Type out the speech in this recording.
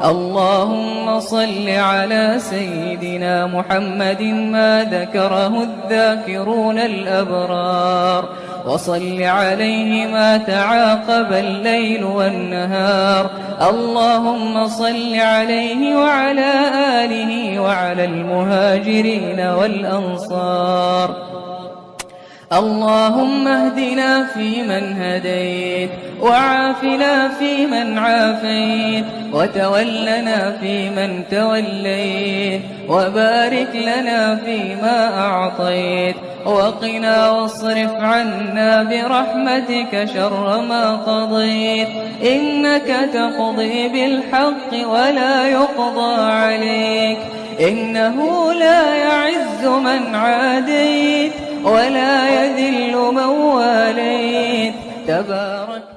اللهم صل على سيدنا محمد ما ذكره الذاكرون الأبرار، وصل عليه ما تعاقب الليل والنهار. اللهم صل عليه وعلى آله وعلى المهاجرين والأنصار. اللهم اهدنا فيمن هديت، وعافنا فيمن عافيت، وتولنا فيمن توليت، وبارك لنا فيما أعطيت، وقنا واصرف عنا برحمتك شر ما قضيت. إنك تقضي بالحق ولا يقضى عليك، إنه لا يعز من عاديت ولا يذل من واليت. تبارك